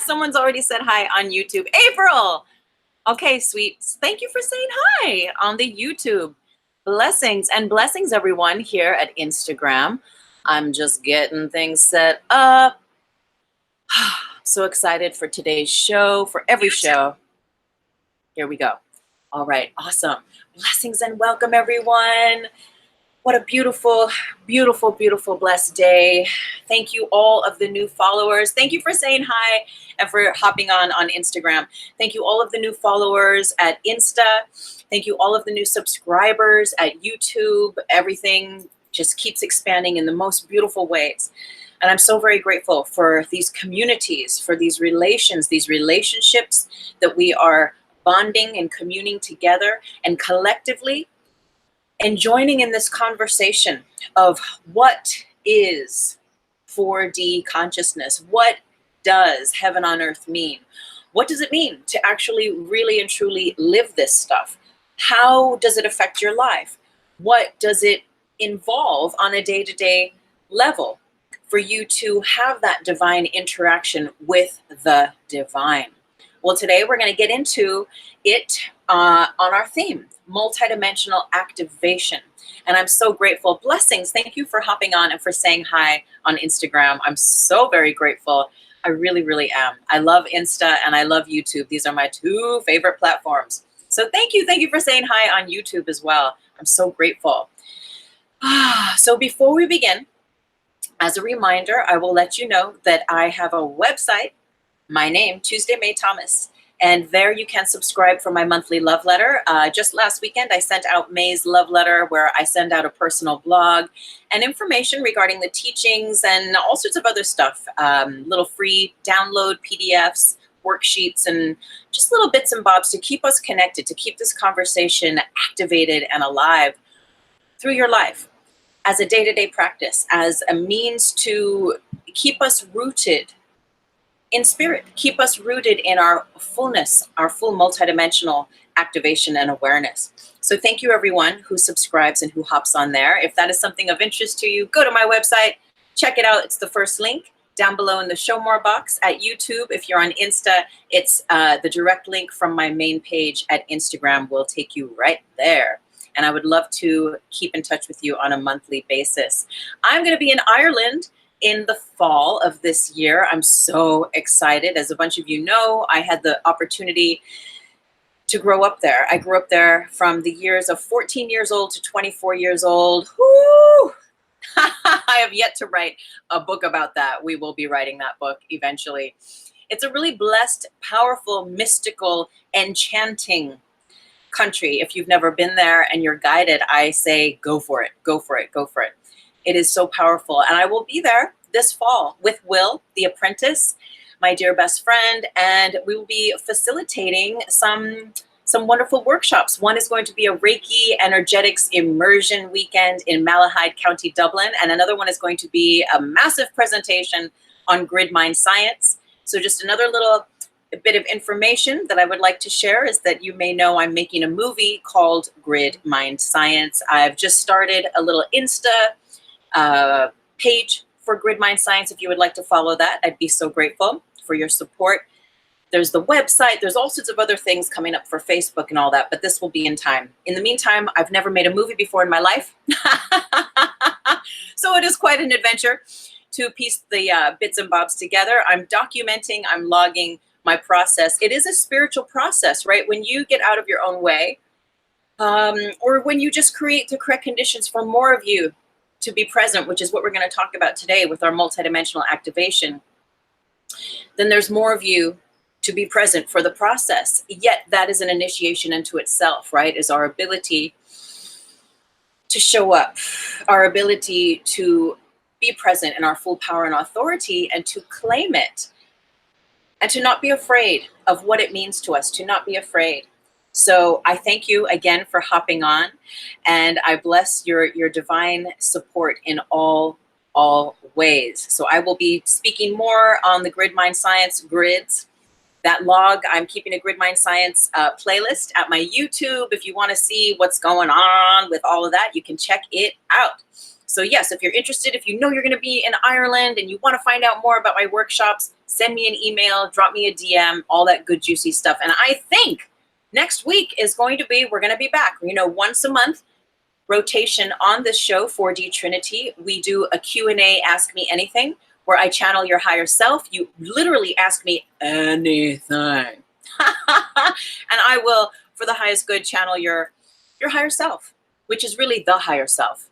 Someone's already said hi on YouTube. April. Okay, sweet. Thank you for saying hi on the YouTube. Blessings and blessings, everyone, here at Instagram. I'm just getting things set up. So excited for today's show, for every show. Here we go. All right, awesome. Blessings and welcome, everyone. What a beautiful, beautiful, beautiful, blessed day. Thank you, all of the new followers. Thank you for saying hi and for hopping on Instagram. Thank you, all of the new followers at Insta. Thank you, all of the new subscribers at YouTube. Everything just keeps expanding in the most beautiful ways. And I'm so very grateful for these communities, for these relations, these relationships that we are bonding and communing together and collectively, and joining in this conversation of what is 4D consciousness? What does heaven on earth mean? What does it mean to actually really and truly live this stuff? How does it affect your life? What does it involve on a day-to-day level for you to have that divine interaction with the divine? Well, today we're going to get into it on our theme, multidimensional activation. And I'm so grateful. Blessings. Thank you for hopping on and for saying hi on Instagram. I'm so very grateful. I really, really am. I love Insta and I love YouTube. These are my two favorite platforms. So thank you. Thank you for saying hi on YouTube as well. I'm so grateful. So before we begin, as a reminder, I will let you know that I have a website. My name, Tuesday May Thomas, and there you can subscribe for my monthly love letter. Just last weekend, I sent out May's love letter, where I send out a personal blog and information regarding the teachings and all sorts of other stuff, little free download PDFs, worksheets, and just little bits and bobs to keep us connected, to keep this conversation activated and alive through your life as a day-to-day practice, as a means to keep us rooted in spirit, keep us rooted in our fullness, our full multidimensional activation and awareness. So thank you, everyone who subscribes and who hops on there. If that is something of interest to you, go to my website, check it out. It's the first link down below in the show more box. At YouTube, if you're on Insta, it's the direct link from my main page at Instagram will take you right there. And I would love to keep in touch with you on a monthly basis. I'm going to be in Ireland in the fall of this year. I'm so excited. As a bunch of you know, I had the opportunity to grow up there. I grew up there from the years of 14 years old to 24 years old. Woo! I have yet to write a book about that. We will be writing that book eventually. It's a really blessed, powerful, mystical, enchanting country. If you've never been there and you're guided, I say go for it, go for it, go for it. It is so powerful. And I will be there this fall with Will, the apprentice, my dear best friend, and we will be facilitating some wonderful workshops. One is going to be a Reiki energetics immersion weekend in Malahide County, Dublin, and another one is going to be a massive presentation on grid mind science. So just another little bit of information that I would like to share is that you may know I'm making a movie called Grid Mind Science. I've just started a little Insta page for Grid Mind Science. If you would like to follow that, I'd be so grateful for your support. There's the website. There's all sorts of other things coming up for Facebook and all that, but this will be in time. In the meantime, I've never made a movie before in my life. So it is quite an adventure to piece the bits and bobs together. I'm documenting, I'm logging my process. It is a spiritual process, right? When you get out of your own way, or when you just create the correct conditions for more of you to be present, which is what we're going to talk about today with our multidimensional activation, then there's more of you to be present for the process. Yet that is an initiation into itself, right? Is our ability to show up, our ability to be present in our full power and authority and to claim it and to not be afraid of what it means to us, to not be afraid. So I thank you again for hopping on, and I bless your divine support in all ways. So I will be speaking more on the Grid Mind Science grids. That log, I'm keeping a Grid Mind Science playlist at my YouTube. If you want to see what's going on with all of that, you can check it out. So yes, if you're interested, if you know you're going to be in Ireland and you want to find out more about my workshops, send me an email, drop me a DM, all that good juicy stuff. And I think next week is going to be, we're going to be back, once a month rotation on this show, 4D Trinity. We do a Q&A, Ask Me Anything, where I channel your higher self. You literally ask me anything. And I will, for the highest good, channel your higher self, which is really the higher self.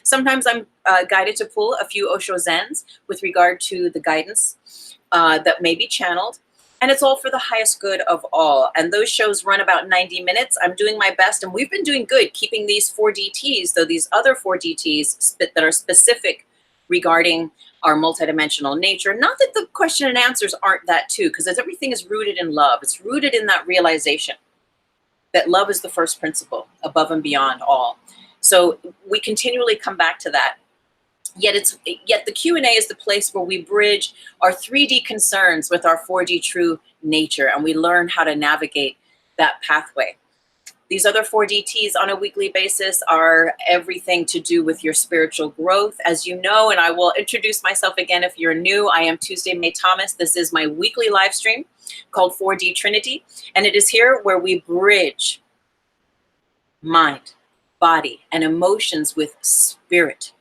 Sometimes I'm guided to pull a few Osho Zens with regard to the guidance that may be channeled. And it's all for the highest good of all. And those shows run about 90 minutes. I'm doing my best, and we've been doing good keeping these 4DTs, though these other 4DTs that are specific regarding our multidimensional nature. Not that the question and answers aren't that too, because everything is rooted in love. It's rooted in that realization that love is the first principle above and beyond all. So we continually come back to that. Yet the Q&A is the place where we bridge our 3D concerns with our 4D true nature, and we learn how to navigate that pathway. These other 4DTs on a weekly basis are everything to do with your spiritual growth, as you know, and I will introduce myself again if you're new. I am Tuesday May Thomas. This is my weekly live stream called 4D Trinity, and it is here where we bridge mind, body, and emotions with spirit.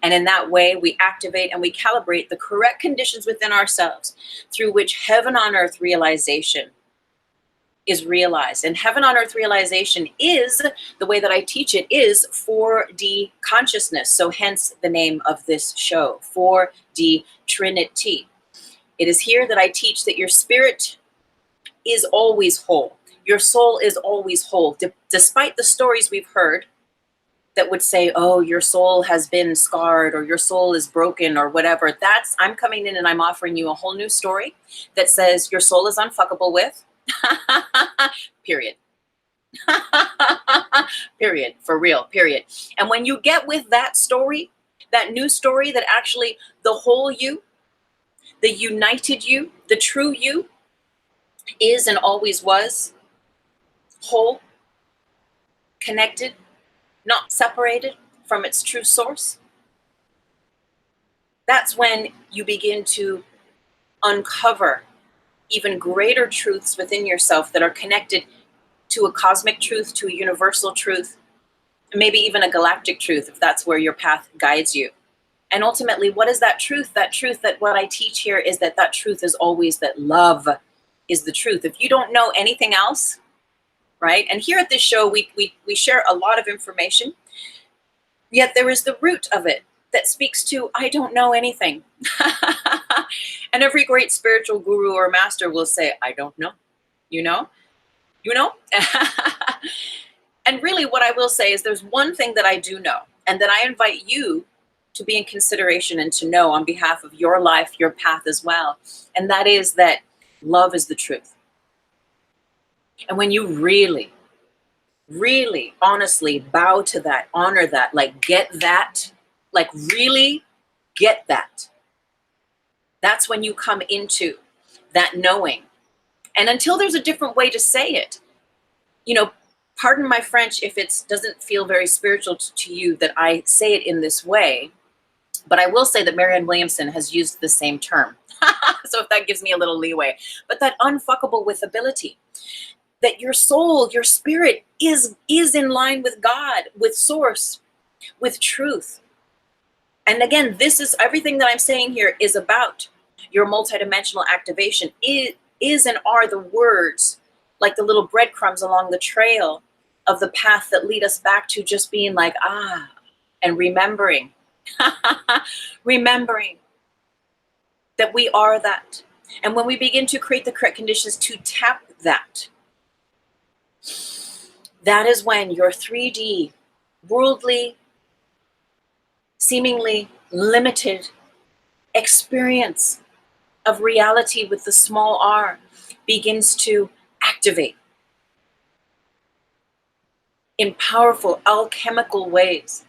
And in that way, we activate and we calibrate the correct conditions within ourselves through which heaven on earth realization is realized. And heaven on earth realization is, the way that I teach it, is 4D consciousness. So hence the name of this show, 4D Trinity. It is here that I teach that your spirit is always whole. Your soul is always whole. Despite the stories we've heard that would say, oh, your soul has been scarred or your soul is broken or whatever. I'm coming in and I'm offering you a whole new story that says your soul is unfuckable with. Period. Period. For real. Period. And when you get with that story, that new story that actually the whole you, the united you, the true you is and always was whole, connected, not separated from its true source, that's when you begin to uncover even greater truths within yourself that are connected to a cosmic truth, to a universal truth, maybe even a galactic truth, if that's where your path guides you. And ultimately, what is that truth? That truth, that what I teach here is that truth is always that love is the truth. If you don't know anything else, right? And here at this show, we share a lot of information, yet there is the root of it that speaks to, I don't know anything. And every great spiritual guru or master will say, I don't know. You know? You know? And really what I will say is there's one thing that I do know, and that I invite you to be in consideration and to know on behalf of your life, your path as well. And that is that love is the truth. And when you really, really honestly bow to that, honor that, like get that, like really get that, that's when you come into that knowing. And until there's a different way to say it, pardon my French if it doesn't feel very spiritual to you that I say it in this way, but I will say that Marianne Williamson has used the same term. So if that gives me a little leeway, but that unfuckable with ability, that your soul, your spirit is in line with God, with source, with truth. And again, this is everything that I'm saying here is about your multidimensional activation. It is and are the words, like the little breadcrumbs along the trail of the path that lead us back to just being like, and remembering, remembering that we are that. And when we begin to create the correct conditions to tap that, that is when your 3D, worldly, seemingly limited experience of reality with the small r begins to activate in powerful alchemical ways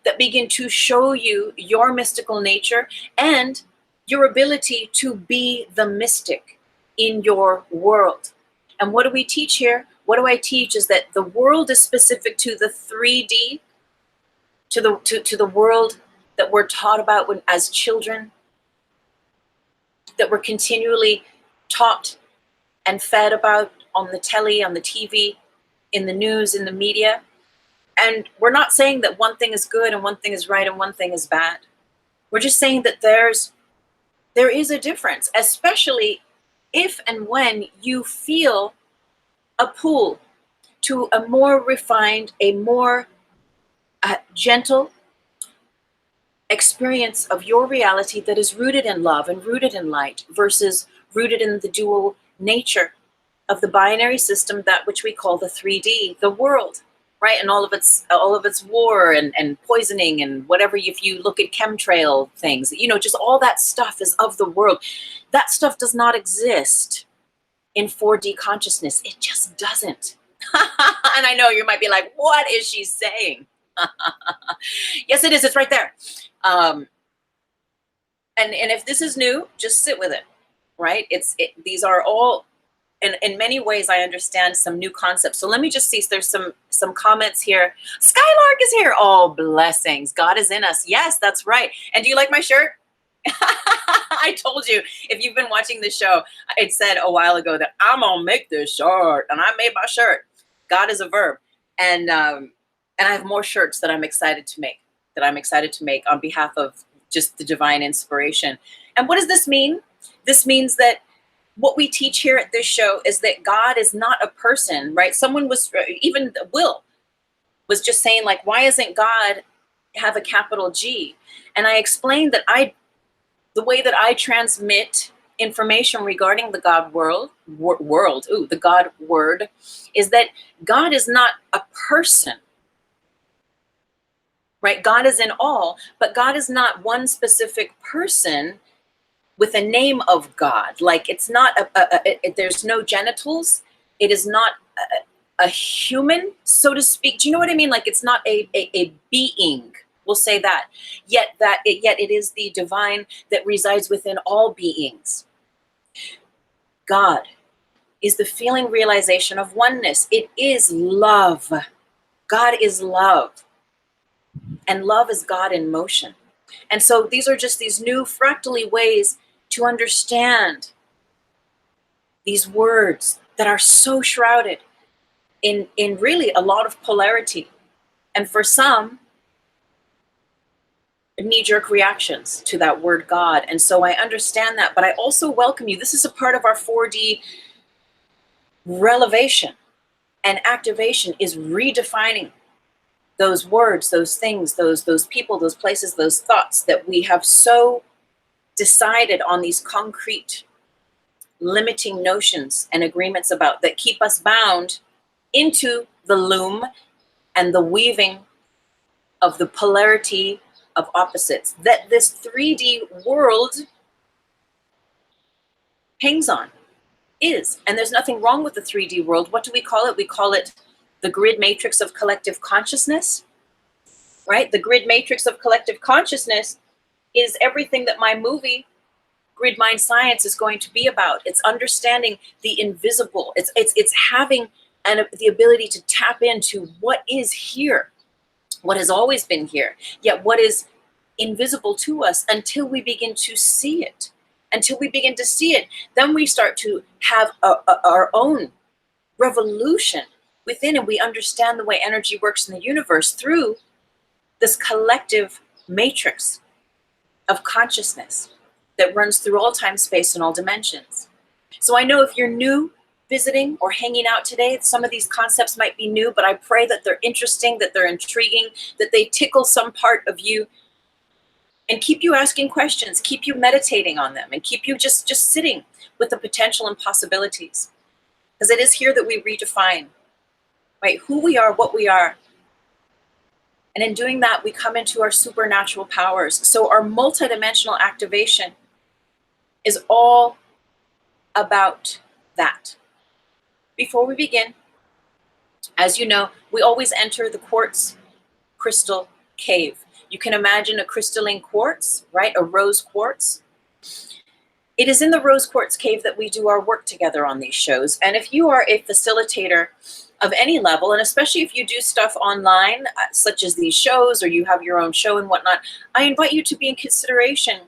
that begin to show you your mystical nature and your ability to be the mystic in your world. And what do we teach here? What do I teach is that the world is specific to the 3D to the world that we're taught about when as children, that we're continually taught and fed about on the telly, on the TV, in the news, in the media. And we're not saying that one thing is good and one thing is right and one thing is bad. We're just saying that there is a difference, especially if and when you feel a pull to a more refined, a more gentle experience of your reality that is rooted in love and rooted in light versus rooted in the dual nature of the binary system, that which we call the 3D, the world, right? And all of its war and poisoning and whatever. If you look at chemtrail things, just all that stuff is of the world. That stuff does not exist in 4D consciousness. It just doesn't. And I know you might be like, what is she saying? Yes, it is. It's right there. And if this is new, just sit with it, right? These are all, in many ways, I understand some new concepts. So let me just see. There's some comments here. Skylark is here. Oh, blessings. God is in us. Yes, that's right. And do you like my shirt? I told you, if you've been watching the show, I said a while ago that I'm gonna make this shirt, and I made my shirt. God is a verb, and I have more shirts that I'm excited to make. On behalf of just the divine inspiration. And what does this mean? This means that what we teach here at this show is that God is not a person, right? Someone was, even Will was just saying, like, why isn't God have a capital G? And I explained that the way that I transmit information regarding the God the God word, is that God is not a person, right? God is in all, but God is not one specific person with a name of God. Like, it's not there's no genitals. It is not a human, so to speak. Do you know what I mean? Like, it's not a being. We'll say that. Yet it is the divine that resides within all beings. God is the feeling realization of oneness. It is love. God is love. And love is God in motion. And so these are just these new fractally ways to understand these words that are so shrouded in really a lot of polarity. And for some, knee-jerk reactions to that word God. And so I understand that, but I also welcome you. This is a part of our 4D relevation and activation, is redefining those words, those things, those people, those places, those thoughts that we have so decided on, these concrete limiting notions and agreements about, that keep us bound into the loom and the weaving of the polarity of opposites that this 3D world hangs on, is. And there's nothing wrong with the 3D world. What do we call it? We call it the grid matrix of collective consciousness, right? The grid matrix of collective consciousness is everything that my movie, Grid Mind Science, is going to be about. It's understanding the invisible. It's having the ability to tap into what is here, what has always been here, yet what is invisible to us until we begin to see it. Until we begin to see it, then we start to have our own revolution within, and we understand the way energy works in the universe through this collective matrix of consciousness that runs through all time, space, and all dimensions. So I know if you're new, visiting, or hanging out today, some of these concepts might be new, but I pray that they're interesting, that they're intriguing, that they tickle some part of you and keep you asking questions, keep you meditating on them, and keep you just sitting with the potential and possibilities. Because it is here that we redefine, right, who we are, what we are. And in doing that, we come into our supernatural powers. So our multidimensional activation is all about that. Before we begin, as you know, we always enter the quartz crystal cave. You can imagine a crystalline quartz, right? A rose quartz. It is in the rose quartz cave that we do our work together on these shows. And if you are a facilitator of any level, and especially if you do stuff online, such as these shows, or you have your own show and whatnot, I invite you to be in consideration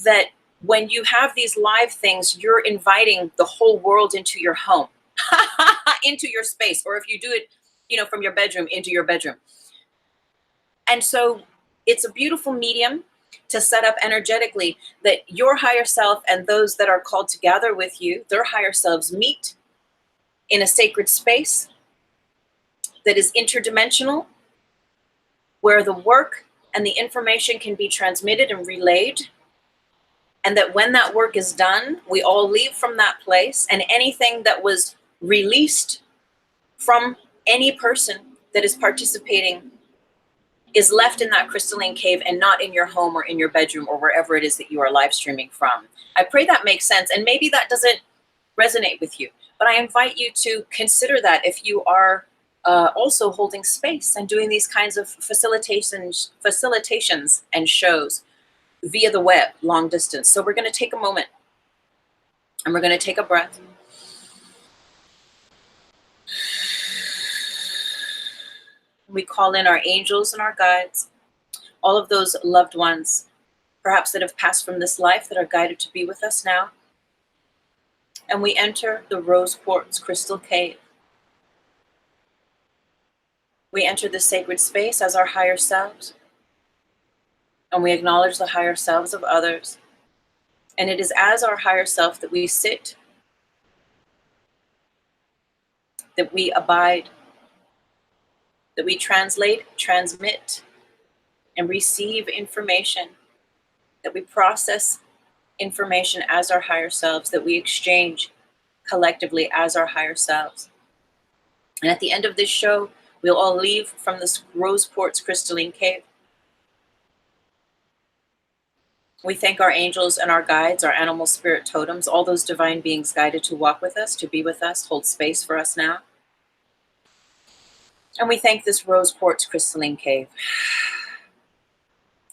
that when you have these live things, you're inviting the whole world into your home, into your space, or if you do it, from your bedroom, into your bedroom. And so it's a beautiful medium to set up energetically that your higher self and those that are called to gather with you, their higher selves, meet in a sacred space that is interdimensional, where the work and the information can be transmitted and relayed. And that when that work is done, we all leave from that place, and anything that was released from any person that is participating is left in that crystalline cave and not in your home or in your bedroom or wherever it is that you are live streaming from. I pray that makes sense. And maybe that doesn't resonate with you, but I invite you to consider that if you are also holding space and doing these kinds of facilitations and shows via the web, long distance. So we're going to take a moment and we're going to take a breath. We call in our angels and our guides, all of those loved ones, perhaps that have passed from this life, that are guided to be with us now. And we enter the rose quartz crystal cave. We enter the sacred space as our higher selves, and we acknowledge the higher selves of others. And it is as our higher self that we sit, that we abide, that we translate, transmit, and receive information, that we process information as our higher selves, that we exchange collectively as our higher selves. And at the end of this show, we'll all leave from this rose quartz crystalline cave. We thank our angels and our guides, our animal spirit totems, all those divine beings guided to walk with us, to be with us, hold space for us now. And we thank this rose quartz crystalline cave.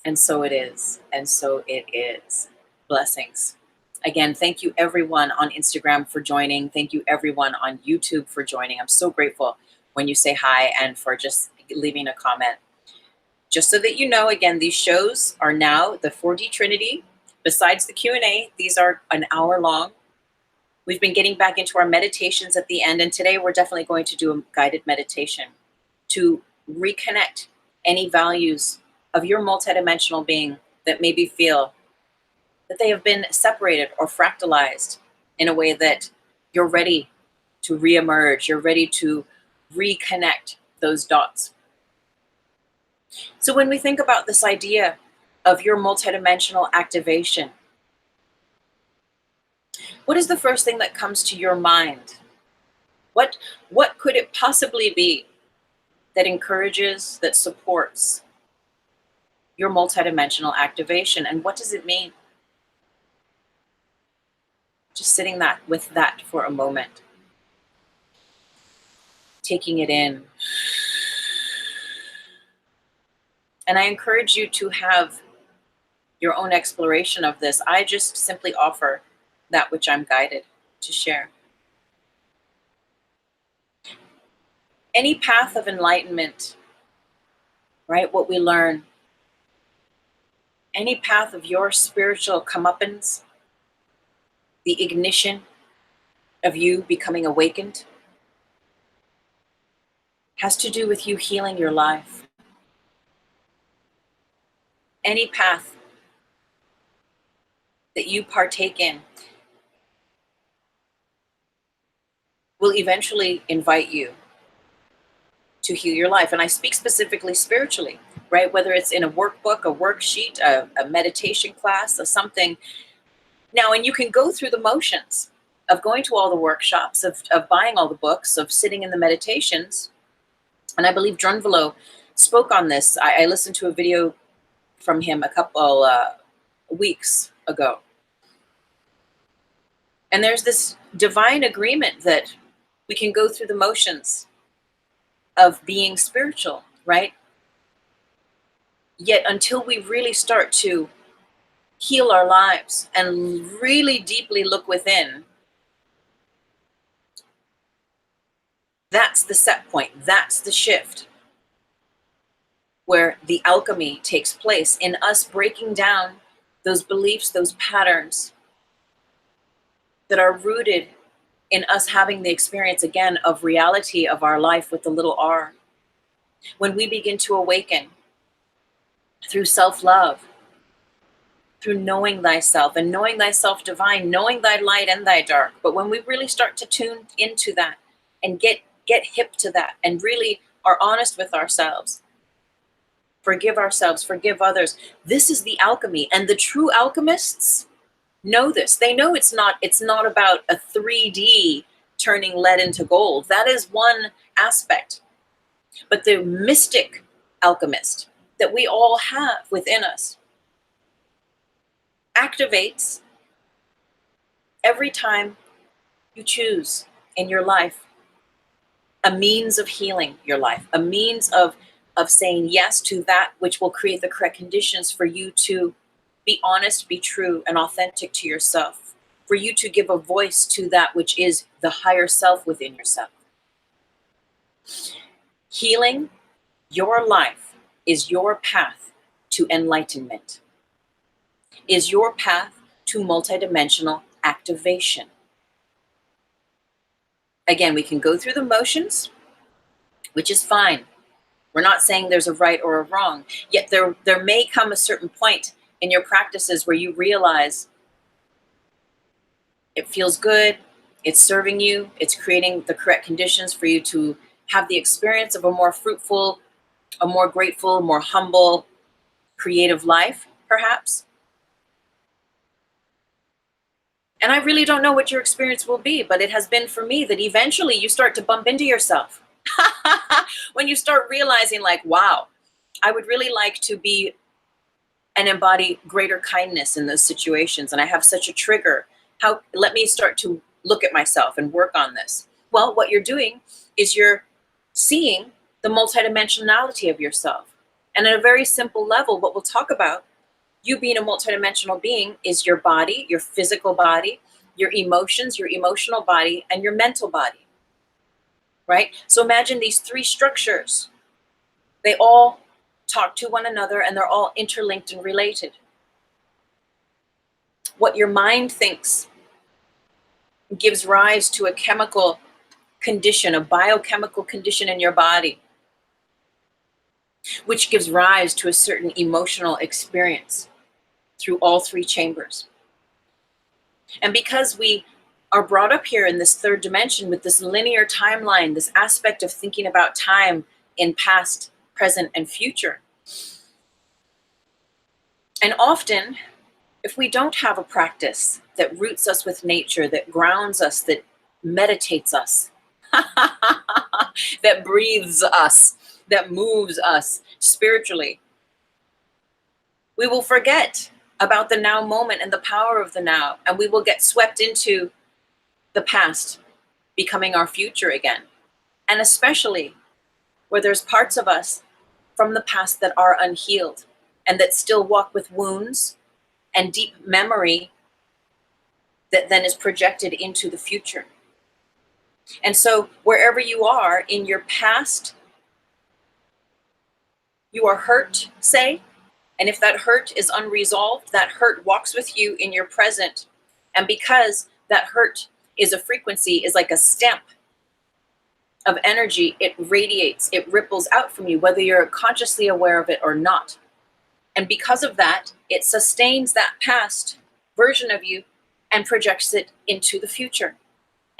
And so it is, and so it is. Blessings. Again, thank you everyone on Instagram for joining. Thank you everyone on YouTube for joining. I'm so grateful when you say hi and for just leaving a comment. Just so that you know, again, these shows are now the 4D Trinity. Besides the Q&A, these are an hour long. We've been getting back into our meditations at the end, and today we're definitely going to do a guided meditation to reconnect any values of your multidimensional being that maybe feel that they have been separated or fractalized in a way that you're ready to reemerge, you're ready to reconnect those dots. So when we think about this idea of your multidimensional activation, what is the first thing that comes to your mind? What could it possibly be that encourages, that supports your multidimensional activation? And what does it mean? Just sitting with that for a moment. Taking it in. And I encourage you to have your own exploration of this. I just simply offer that which I'm guided to share. Any path of enlightenment, right? What we learn. Any path of your spiritual comeuppance, the ignition of you becoming awakened, has to do with you healing your life. Any path that you partake in will eventually invite you to heal your life. And I speak specifically spiritually, right? Whether it's in a workbook, a worksheet, a meditation class, or something. Now, and you can go through the motions of going to all the workshops, of buying all the books, of sitting in the meditations. And I believe Drunvalo spoke on this. I listened to a video from him a couple weeks ago. And there's this divine agreement that we can go through the motions of being spiritual, right? Yet until we really start to heal our lives and really deeply look within, That's the set point. That's the shift where the alchemy takes place in us breaking down those beliefs, those patterns that are rooted in us having the experience again of reality of our life with the little r. When we begin to awaken through self-love, through knowing thyself and knowing thyself divine, knowing thy light and thy dark. But when we really start to tune into that and get hip to that and really are honest with ourselves, forgive ourselves, forgive others, this is the alchemy. And the true alchemists know this. They know it's not about a 3D turning lead into gold. That is one aspect. But the mystic alchemist that we all have within us activates every time you choose in your life a means of healing your life, a means of saying yes to that which will create the correct conditions for you to be honest, be true, and authentic to yourself, for you to give a voice to that which is the higher self within yourself. Healing your life is your path to enlightenment, is your path to multidimensional activation. Again, we can go through the motions, which is fine. We're not saying there's a right or a wrong, yet there may come a certain point in your practices where you realize it feels good, it's serving you, it's creating the correct conditions for you to have the experience of a more fruitful, a more grateful, more humble, creative life, perhaps. And I really don't know what your experience will be, but it has been for me that eventually you start to bump into yourself. When you start realizing like, wow, I would really like to be and embody greater kindness in those situations. And I have such a trigger. Let me start to look at myself and work on this. Well, what you're doing is you're seeing the multidimensionality of yourself. And at a very simple level, what we'll talk about, you being a multidimensional being, is your body, your physical body, your emotions, your emotional body, and your mental body. Right? So imagine these three structures. They all talk to one another and they're all interlinked and related. What your mind thinks gives rise to a chemical condition, a biochemical condition in your body, which gives rise to a certain emotional experience through all three chambers. And because we are brought up here in this third dimension with this linear timeline, this aspect of thinking about time in past, present, and future. And often, if we don't have a practice that roots us with nature, that grounds us, that meditates us, that breathes us, that moves us spiritually, we will forget about the now moment and the power of the now, and we will get swept into the past becoming our future again. And especially where there's parts of us from the past that are unhealed and that still walk with wounds and deep memory that then is projected into the future. And so wherever you are in your past, you are hurt, say, and if that hurt is unresolved, that hurt walks with you in your present. And because that hurt is a frequency, is like a stamp of energy, it radiates, it ripples out from you, whether you're consciously aware of it or not. And because of that, it sustains that past version of you and projects it into the future.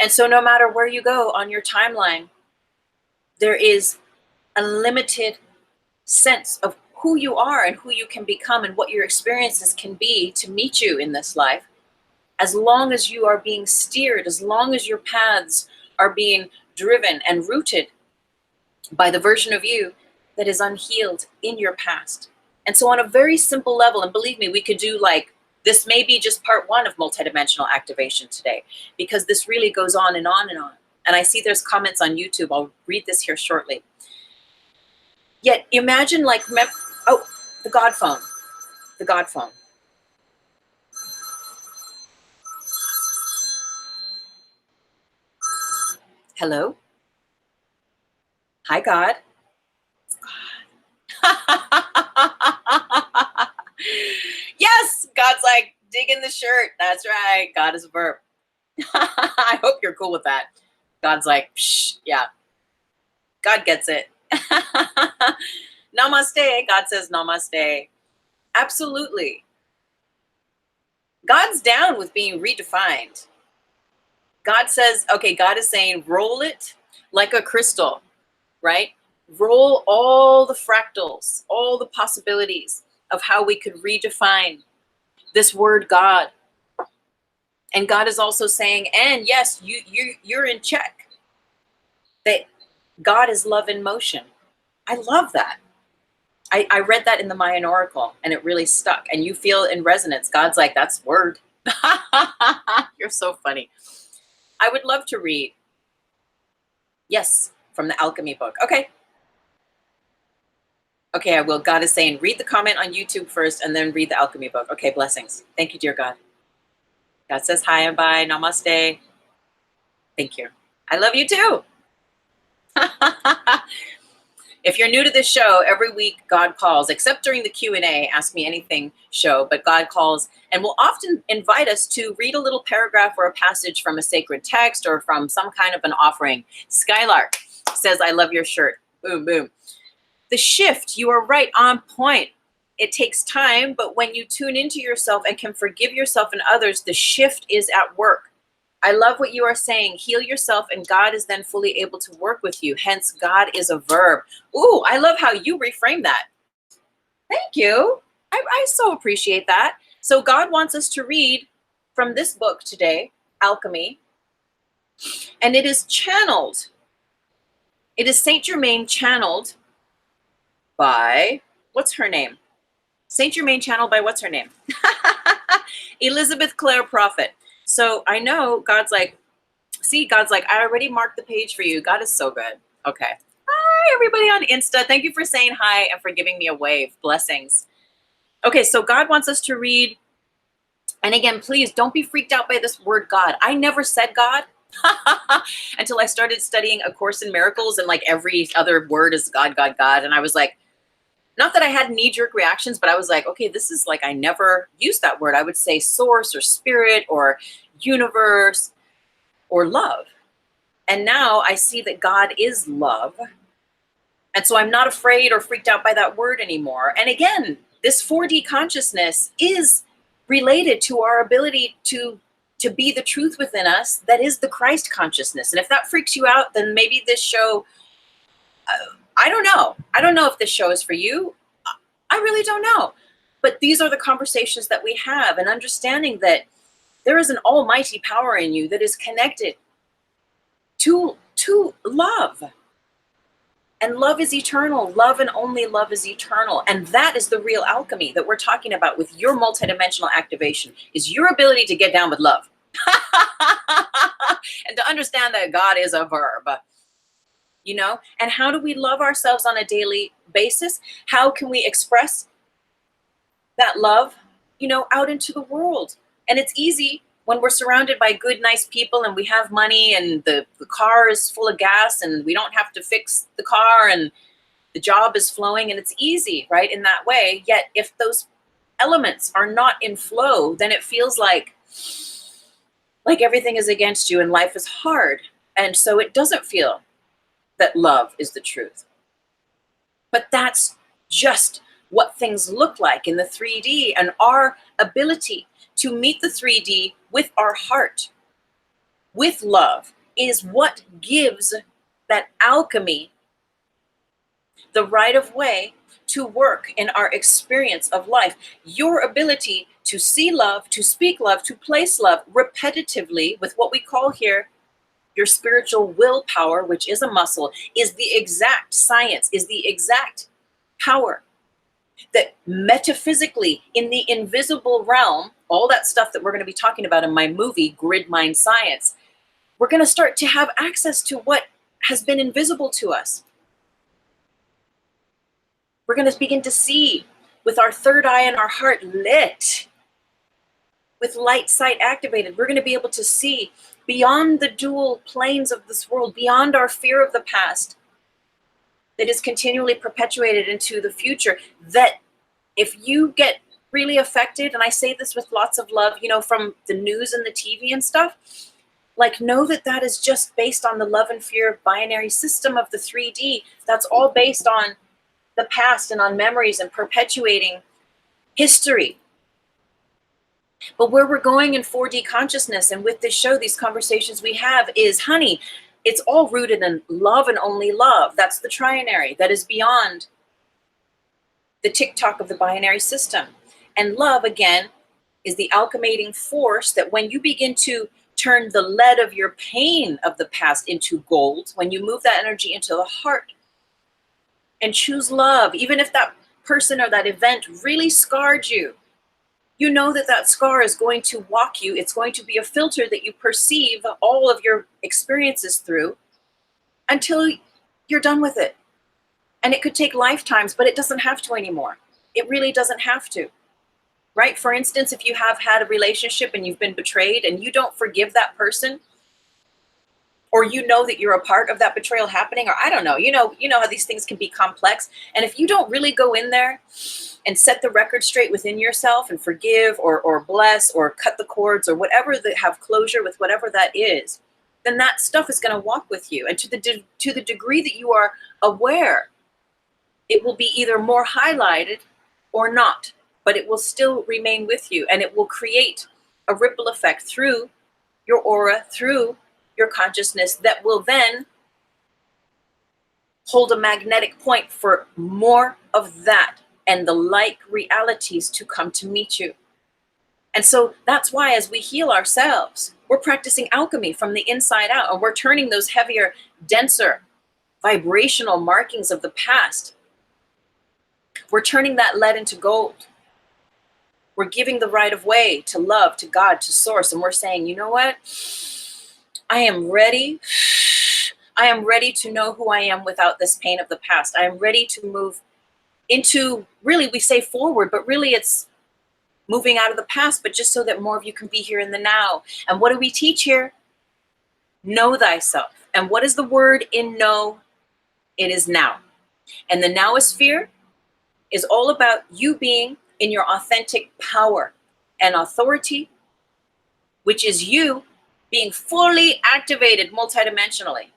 And so no matter where you go on your timeline, there is a limited sense of who you are and who you can become and what your experiences can be to meet you in this life. As long as you are being steered, as long as your paths are being driven and rooted by the version of you that is unhealed in your past. And so on a very simple level, and believe me, we could do like, this may be just part one of multidimensional activation today, because this really goes on and on and on. And I see there's comments on YouTube. I'll read this here shortly. Yet imagine like, oh, the God phone, the God phone. Hello? Hi, God. Yes, God's like, dig in the shirt. That's right. God is a verb. I hope you're cool with that. God's like, psh, yeah, God gets it. Namaste. God says namaste. Absolutely. God's down with being redefined. God says, okay, God is saying, roll it like a crystal, right? Roll all the fractals, all the possibilities of how we could redefine this word God. And God is also saying, and yes, you're in check. That God is love in motion. I love that. I read that in the Mayan Oracle and it really stuck. And you feel in resonance. God's like, that's word. You're so funny. I would love to read. Yes, from the alchemy book. Okay. Okay, I will. God is saying, read the comment on YouTube first and then read the alchemy book. Okay, blessings. Thank you, dear God. God says hi and bye. Namaste. Thank you. I love you too. If you're new to this show, every week God calls, except during the Q&A, Ask Me Anything show, but God calls and will often invite us to read a little paragraph or a passage from a sacred text or from some kind of an offering. Skylark says, I love your shirt. Boom, boom. The shift, you are right on point. It takes time, but when you tune into yourself and can forgive yourself and others, the shift is at work. I love what you are saying. Heal yourself and God is then fully able to work with you. Hence, God is a verb. Ooh, I love how you reframe that. Thank you. I so appreciate that. So God wants us to read from this book today, Alchemy, and it is channeled. It is Saint Germain channeled by, what's her name? Saint Germain channeled by what's her name? Elizabeth Clare Prophet. So I know God's like, see, God's like, I already marked the page for you. God is so good. Okay. Hi, everybody on Insta. Thank you for saying hi and for giving me a wave. Blessings. Okay, so God wants us to read. And again, please don't be freaked out by this word God. I never said God until I started studying A Course in Miracles, and like every other word is God, God, God. And I was like, not that I had knee-jerk reactions, but I was like, okay, this is like, I never used that word. I would say source or spirit or universe or love. And now I see that God is love. And so I'm not afraid or freaked out by that word anymore. And again, this 4D consciousness is related to our ability to be the truth within us that is the Christ consciousness. And if that freaks you out, then maybe this show, I don't know. I don't know if this show is for you. I really don't know. But these are the conversations that we have, and understanding that there is an almighty power in you that is connected to love. And love is eternal. Love and only love is eternal. And that is the real alchemy that we're talking about with your multidimensional activation, is your ability to get down with love. And to understand that God is a verb. You know, and how do we love ourselves on a daily basis? How can we express that love, you know, out into the world? And it's easy when we're surrounded by good, nice people and we have money and the car is full of gas and we don't have to fix the car and the job is flowing and it's easy, right? In that way. Yet if those elements are not in flow, then it feels like everything is against you and life is hard. And so it doesn't feel that love is the truth. But that's just what things look like in the 3D, and our ability to meet the 3D with our heart, with love, is what gives that alchemy the right of way to work in our experience of life. Your ability to see love, to speak love, to place love repetitively with what we call here your spiritual willpower, which is a muscle, is the exact science, is the exact power that metaphysically in the invisible realm, all that stuff that we're going to be talking about in my movie, Grid Mind Science, we're going to start to have access to what has been invisible to us. We're going to begin to see with our third eye and our heart lit, with light sight activated. We're going to be able to see beyond the dual planes of this world, beyond our fear of the past, that is continually perpetuated into the future, that if you get really affected, and I say this with lots of love, you know, from the news and the TV and stuff, like, know that that is just based on the love and fear binary system of the 3D. That's all based on the past and on memories and perpetuating history. But where we're going in 4D consciousness, and with this show, these conversations we have, is, honey, it's all rooted in love and only love. That's the trinary. That is beyond the tick-tock of the binary system. And love, again, is the alchemating force that when you begin to turn the lead of your pain of the past into gold, when you move that energy into the heart and choose love, even if that person or that event really scarred you, you know that that scar is going to walk you. It's going to be a filter that you perceive all of your experiences through until you're done with it. And it could take lifetimes, but it doesn't have to anymore. It really doesn't have to, right? For instance, if you have had a relationship and you've been betrayed and you don't forgive that person, or you know that you're a part of that betrayal happening, or I don't know, you know how these things can be complex. And if you don't really go in there and set the record straight within yourself and forgive or bless or cut the cords or whatever, that have closure with whatever that is, then that stuff is going to walk with you. And to the degree that you are aware, it will be either more highlighted or not, but it will still remain with you, and it will create a ripple effect through your aura, through your consciousness, that will then hold a magnetic point for more of that and the like realities to come to meet you. And so that's why, as we heal ourselves, we're practicing alchemy from the inside out, and we're turning those heavier, denser, vibrational markings of the past. We're turning that lead into gold. We're giving the right of way to love, to God, to source. And we're saying, you know what? I am ready. I am ready to know who I am without this pain of the past. I am ready to move into, really, we say forward, but really it's moving out of the past, but just so that more of you can be here in the now. And what do we teach here? Know thyself. And what is the word in know? It is now. And the NOWOSPHERE is all about you being in your authentic power and authority, which is you being fully activated multidimensionally,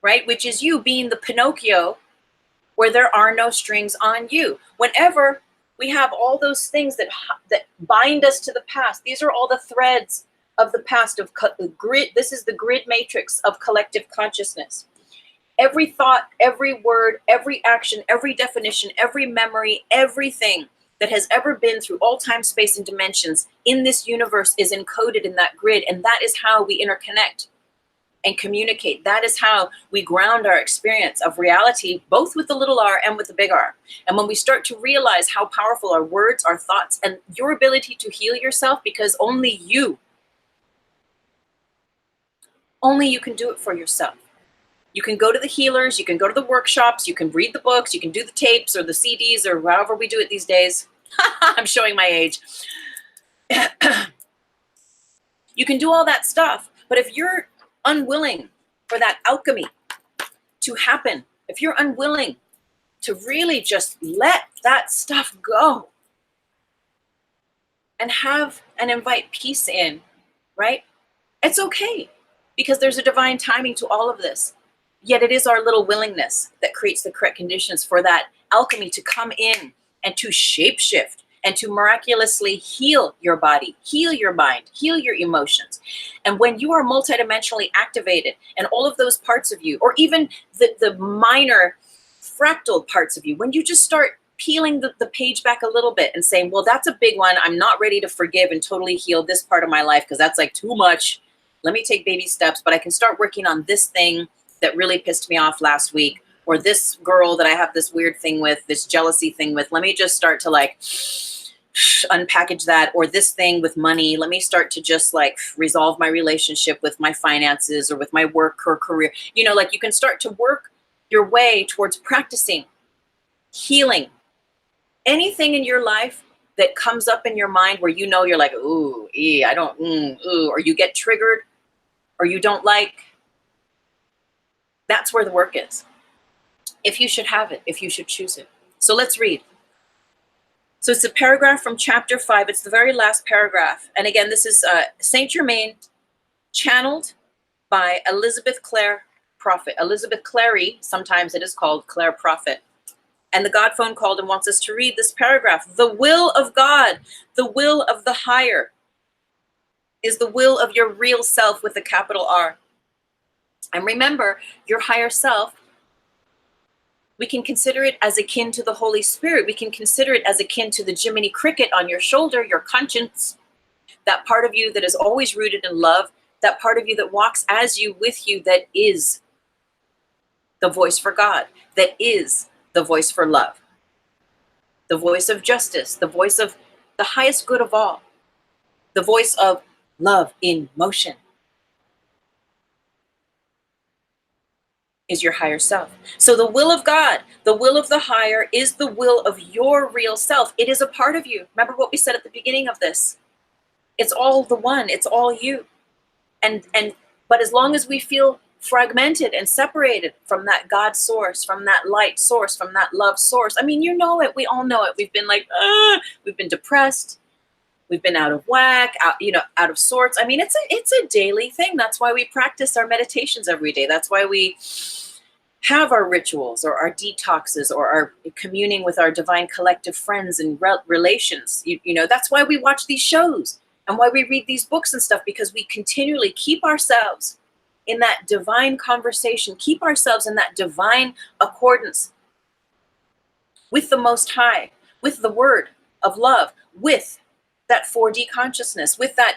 right? Which is you being the Pinocchio where there are no strings on you. Whenever we have all those things that bind us to the past, these are all the threads of the past, of grid. This is the grid matrix of collective consciousness. Every thought, every word, every action, every definition, every memory, everything that has ever been through all time, space, and dimensions in this universe is encoded in that grid. And that is how we interconnect and communicate. That is how we ground our experience of reality, both with the little r and with the big R. And when we start to realize how powerful our words, our thoughts, and your ability to heal yourself, because only you can do it for yourself. You can go to the healers, you can go to the workshops, you can read the books, you can do the tapes or the CDs or however we do it these days. I'm showing my age. You can do all that stuff, but if you're unwilling for that alchemy to happen, if you're unwilling to really just let that stuff go and have and invite peace in, right? It's okay, because there's a divine timing to all of this. Yet it is our little willingness that creates the correct conditions for that alchemy to come in and to shapeshift and to miraculously heal your body, heal your mind, heal your emotions. And when you are multidimensionally activated, and all of those parts of you, or even the minor fractal parts of you, when you just start peeling the page back a little bit and saying, well, that's a big one. I'm not ready to forgive and totally heal this part of my life because that's like too much. Let me take baby steps, but I can start working on this thing that really pissed me off last week, or this girl that I have this weird thing with, this jealousy thing with. Let me just start to like unpackage that. Or this thing with money. Let me start to just like resolve my relationship with my finances or with my work or career. You know, like you can start to work your way towards practicing healing. Anything in your life that comes up in your mind where you know you're like, ooh, I don't, ooh, or you get triggered or you don't like, that's where the work is. if you should have it, if you should choose it. So let's read. So it's a paragraph from chapter 5. It's the very last paragraph. And again, this is Saint Germain, channeled by Elizabeth Clare Prophet. Elizabeth Clary, sometimes it is called Clare Prophet. And the God phone called and wants us to read this paragraph. The will of God, the will of the higher, is the will of your real self with a capital R. And remember, your higher self, we can consider it as akin to the Holy Spirit. We can consider it as akin to the Jiminy Cricket on your shoulder, your conscience, that part of you that is always rooted in love, that part of you that walks as you, with you, that is the voice for God, that is the voice for love, the voice of justice, the voice of the highest good of all, the voice of love in motion. Is your higher self. So the will of God, the will of the higher, is the will of your real self. It is a part of you. Remember what we said at the beginning of this. It's all the one. It's all you. But as long as we feel fragmented and separated from that God source, from that light source, from that love source, I mean, you know it. We all know it. We've been like, we've been depressed. We've been out of whack, out of sorts. I mean, it's a daily thing. That's why we practice our meditations every day. That's why we have our rituals or our detoxes or our communing with our divine collective friends and relations. That's why we watch these shows and why we read these books and stuff, because we continually keep ourselves in that divine conversation, keep ourselves in that divine accordance with the Most High, with the word of love, with that 4D consciousness, with that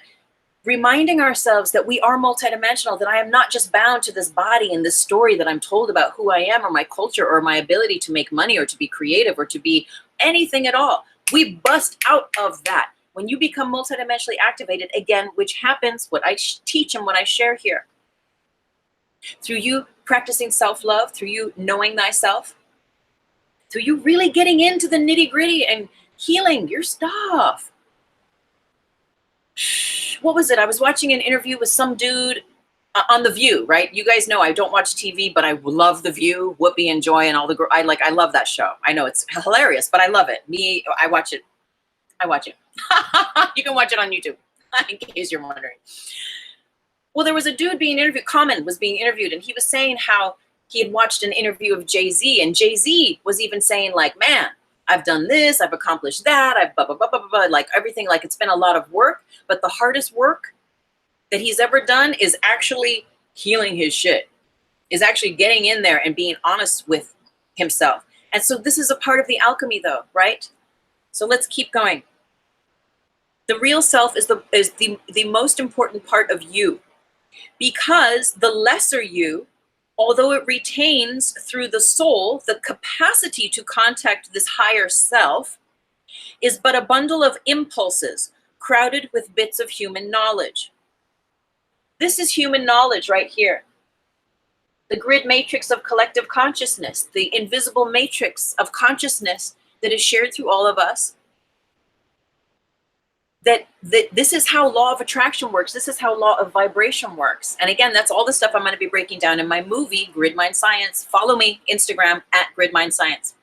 reminding ourselves that we are multidimensional, that I am not just bound to this body and this story that I'm told about who I am or my culture or my ability to make money or to be creative or to be anything at all. We bust out of that. When you become multidimensionally activated, again, which happens, what I teach and what I share here, through you practicing self-love, through you knowing thyself, through you really getting into the nitty-gritty and healing your stuff. What was it? I was watching an interview with some dude on The View, right? You guys know I don't watch TV, but I love The View, Whoopi and Joy and all the girls. I love that show. I know it's hilarious, but I love it. I watch it. You can watch it on YouTube, in case you're wondering. Well, there was a dude being interviewed, Common was being interviewed, and he was saying how he had watched an interview of Jay-Z, and Jay-Z was even saying like, man, I've done this, I've accomplished that, I've blah, blah, blah, blah, blah, blah, like everything, like it's been a lot of work, but the hardest work that he's ever done is actually healing his shit, is actually getting in there and being honest with himself. And so this is a part of the alchemy though, right? So let's keep going. The real self is the most important part of you, because the lesser you, although it retains through the soul the capacity to contact this higher self, is but a bundle of impulses crowded with bits of human knowledge. This is human knowledge right here. The grid matrix of collective consciousness, the invisible matrix of consciousness that is shared through all of us. That this is how law of attraction works. This is how law of vibration works. And again, that's all the stuff I'm going to be breaking down in my movie, Grid Mind Science. Follow me, Instagram, @Grid Mind Science.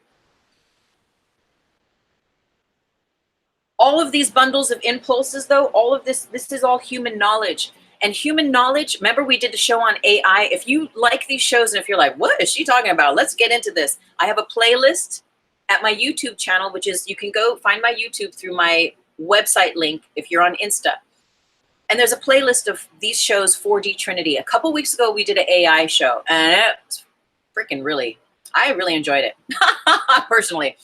All of these bundles of impulses, though, all of this is all human knowledge. And human knowledge, remember we did the show on AI. If you like these shows and if you're like, what is she talking about? Let's get into this. I have a playlist at my YouTube channel, which is, you can go find my YouTube through my website link if you're on Insta. And there's a playlist of these shows, 4D Trinity. A couple weeks ago, we did an AI show, and it's freaking I really enjoyed it, personally.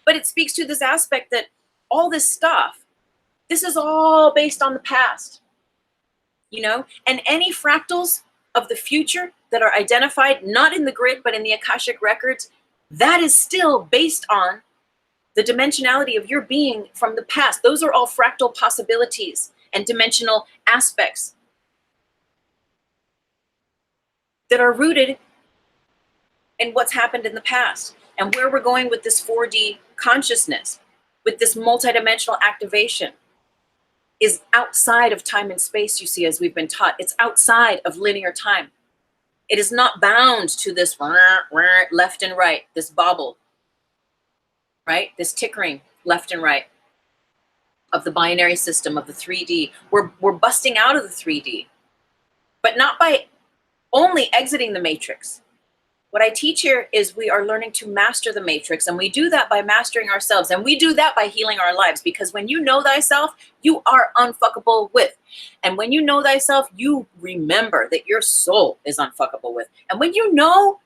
But it speaks to this aspect that all this stuff, this is all based on the past, and any fractals of the future that are identified, not in the grid, but in the Akashic records, that is still based on the dimensionality of your being from the past. Those are all fractal possibilities and dimensional aspects that are rooted in what's happened in the past. And where we're going with this 4D consciousness, with this multidimensional activation, is outside of time and space, you see, as we've been taught. It's outside of linear time. It is not bound to this left and right, this bobble, right? This tickering left and right of the binary system, of the 3D. We're busting out of the 3D, but not by only exiting the matrix. What I teach here is we are learning to master the matrix, and we do that by mastering ourselves, and we do that by healing our lives, because when you know thyself, you are unfuckable with. And when you know thyself, you remember that your soul is unfuckable with. And when you know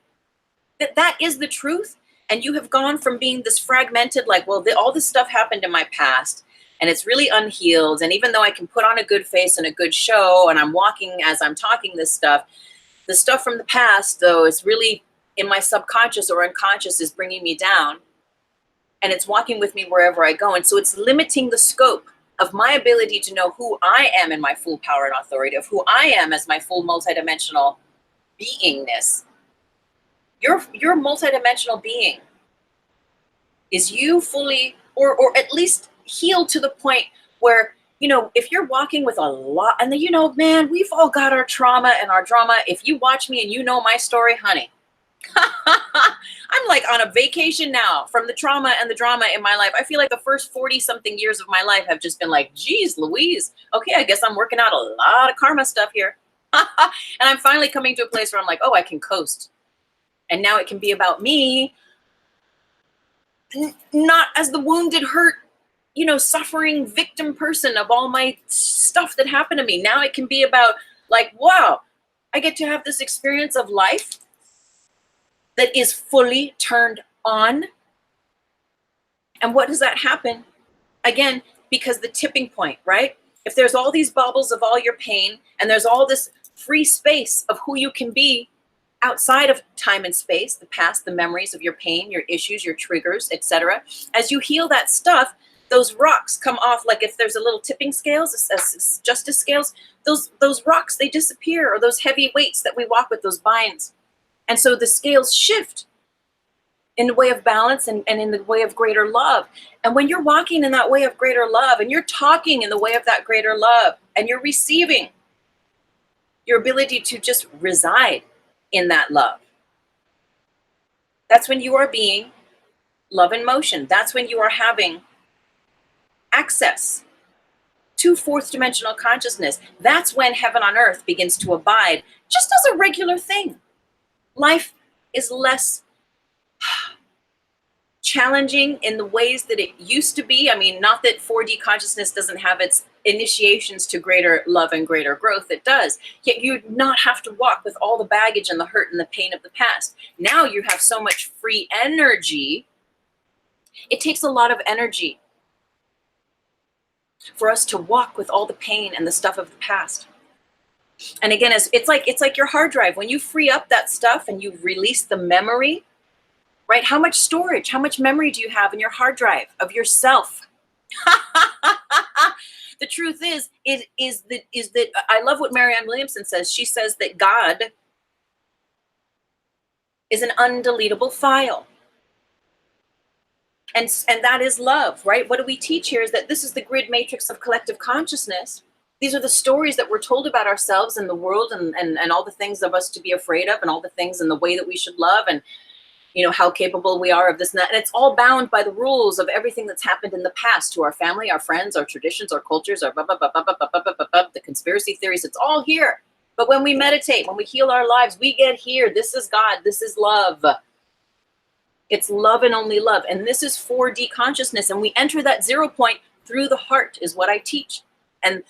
that that is the truth, and you have gone from being this fragmented, like, well, all this stuff happened in my past, and it's really unhealed, and even though I can put on a good face and a good show, and I'm walking as I'm talking this stuff, the stuff from the past, though, is really in my subconscious or unconscious is bringing me down, and it's walking with me wherever I go. And so it's limiting the scope of my ability to know who I am in my full power and authority, of who I am as my full multidimensional beingness. Your multidimensional being is you fully, or at least healed to the point where, you know, if you're walking with a lot, and you know, man, we've all got our trauma and our drama. If you watch me and you know my story, honey, I'm like on a vacation now from the trauma and the drama in my life. I feel like the first 40 something years of my life have just been like, geez, Louise, okay, I guess I'm working out a lot of karma stuff here. And I'm finally coming to a place where I'm like, oh, I can coast. And now it can be about me, not as the wounded, hurt, you know, suffering victim person of all my stuff that happened to me. Now it can be about like, wow, I get to have this experience of life that is fully turned on. And what does that happen? Again, because the tipping point, right? If there's all these bubbles of all your pain, and there's all this free space of who you can be outside of time and space, the past, the memories of your pain, your issues, your triggers, etc. As you heal that stuff, those rocks come off. Like if there's a little tipping scales, justice scales, those rocks, they disappear, or those heavy weights that we walk with, those binds. And so the scales shift in the way of balance and in the way of greater love. And when you're walking in that way of greater love, and you're talking in the way of that greater love, and you're receiving, your ability to just reside in that love, that's when you are being love in motion. That's when you are having access to fourth dimensional consciousness. That's when heaven on earth begins to abide just as a regular thing. Life is less challenging in the ways that it used to be. I mean, not that 4D consciousness doesn't have its initiations to greater love and greater growth. It does. Yet you do not have to walk with all the baggage and the hurt and the pain of the past. Now you have so much free energy. It takes a lot of energy for us to walk with all the pain and the stuff of the past. And again, it's like your hard drive. When you free up that stuff and you release the memory, right? How much storage, how much memory do you have in your hard drive of yourself? The truth is that I love what Marianne Williamson says. She says that God is an undeletable file. And that is love, right? What do we teach here is that this is the grid matrix of collective consciousness. These are the stories that we're told about ourselves and the world, and all the things of us to be afraid of, and all the things and the way that we should love, and you know how capable we are of this and that. And it's all bound by the rules of everything that's happened in the past to our family, our friends, our traditions, our cultures, our the conspiracy theories. It's all here. But when we meditate, when we heal our lives, we get here. This is God. This is love. It's love and only love. And this is 4D consciousness. And we enter that 0 point through the heart is what I teach. And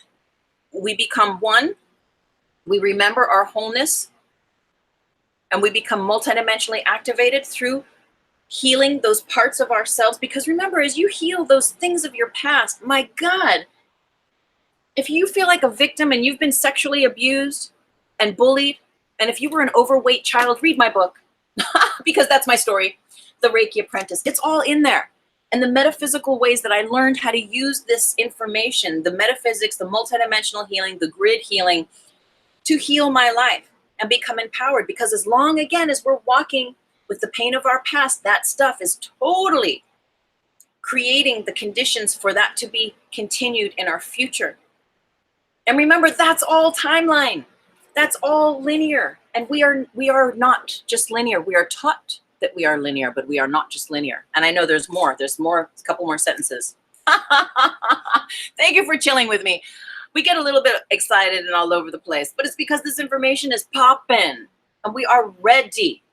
we become one. We remember our wholeness. And we become multidimensionally activated through healing those parts of ourselves. Because remember, as you heal those things of your past, my God, if you feel like a victim and you've been sexually abused and bullied, and if you were an overweight child, read my book, because that's my story, The REIKI Apprentice. It's all in there. And the metaphysical ways that I learned how to use this information, the metaphysics, the multidimensional healing, the grid healing, to heal my life and become empowered. Because as long, again, as we're walking with the pain of our past, that stuff is totally creating the conditions for that to be continued in our future. And remember, that's all timeline. That's all linear. And we are not just linear. We are taught that we are linear, but we are not just linear. And I know there's more. There's more, a couple more sentences. Thank you for chilling with me. We get a little bit excited and all over the place, but it's because this information is popping and we are ready.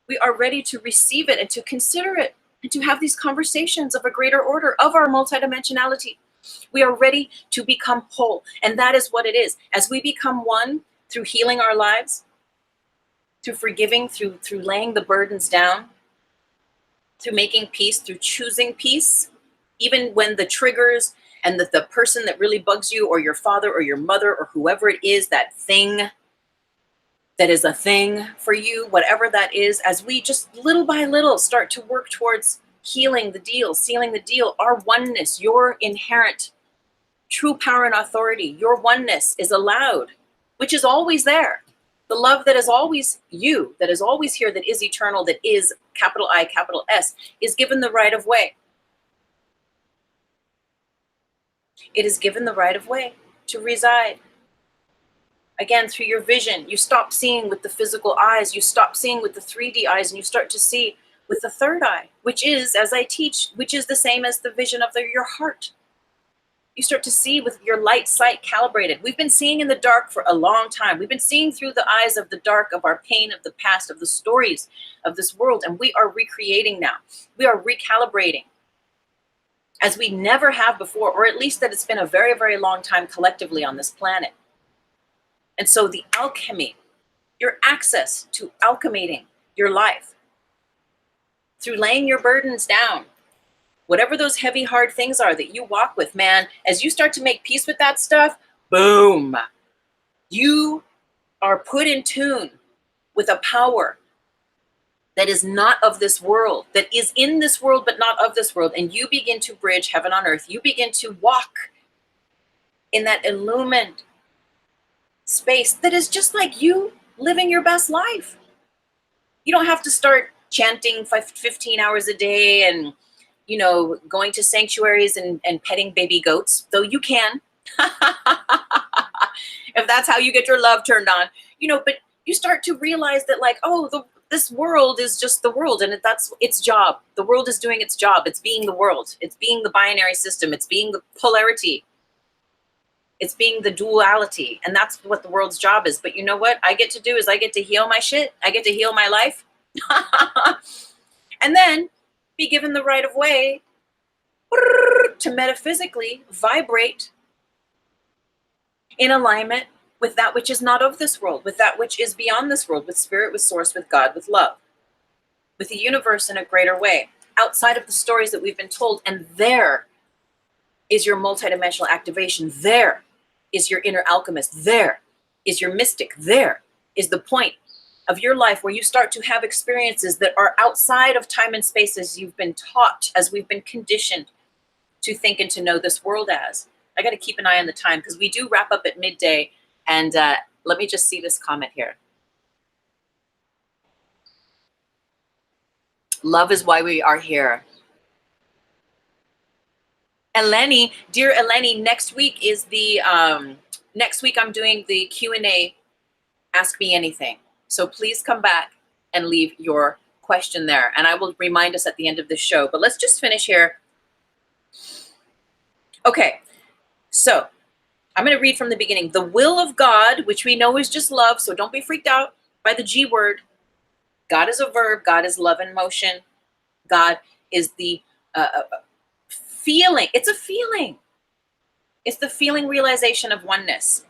We are ready to receive it and to consider it and to have these conversations of a greater order of our multidimensionality. We are ready to become whole. And that is what it is. As we become one through healing our lives, through forgiving, through laying the burdens down, through making peace, through choosing peace, even when the triggers and the person that really bugs you, or your father or your mother or whoever it is, that thing that is a thing for you, whatever that is, as we just little by little start to work towards healing the deal, sealing the deal, our oneness, your inherent true power and authority, your oneness is allowed, which is always there. The love that is always you, that is always here, that is eternal, that is capital I, capital S, is given the right of way. It is given the right of way to reside. Again, through your vision, you stop seeing with the physical eyes, you stop seeing with the 3D eyes, and you start to see with the third eye, which is, as I teach, which is the same as the vision of your heart. You start to see with your light sight calibrated. We've been seeing in the dark for a long time. We've been seeing through the eyes of the dark, of our pain, of the past, of the stories of this world, and we are recreating now. We are recalibrating as we never have before, or at least that it's been a very, very long time collectively on this planet. And so the alchemy, your access to alchemating your life through laying your burdens down, whatever those heavy, hard things are that you walk with, man, as you start to make peace with that stuff, boom, you are put in tune with a power that is not of this world, that is in this world, but not of this world. And you begin to bridge heaven on earth. You begin to walk in that illumined space that is just like you living your best life. You don't have to start chanting 15 hours a day and, you know, going to sanctuaries and petting baby goats, though you can. If that's how you get your love turned on, you know, but you start to realize that, like, oh, this world is just the world, and that's its job. The world is doing its job. It's being the world. It's being the binary system. It's being the polarity. It's being the duality, and that's what the world's job is. But you know what I get to do is I get to heal my shit. I get to heal my life. And then be given the right of way to metaphysically vibrate in alignment with that which is not of this world, with that which is beyond this world, with spirit, with source, with God, with love, with the universe in a greater way, outside of the stories that we've been told. And there is your multidimensional activation. There is your inner alchemist. There is your mystic. There is the point of your life where you start to have experiences that are outside of time and space as you've been taught, as we've been conditioned to think and to know this world as. I got to keep an eye on the time because we do wrap up at midday. And let me just see this comment here. Love is why we are here. Eleni, dear Eleni, next week is the, next week I'm doing the Q&A, Ask Me Anything. So please come back and leave your question there. And I will remind us at the end of the show. But let's just finish here. Okay, so I'm going to read from the beginning. The will of God, which we know is just love, so don't be freaked out by the G word. God is a verb. God is love in motion. God is the feeling. It's a feeling. It's the feeling realization of oneness.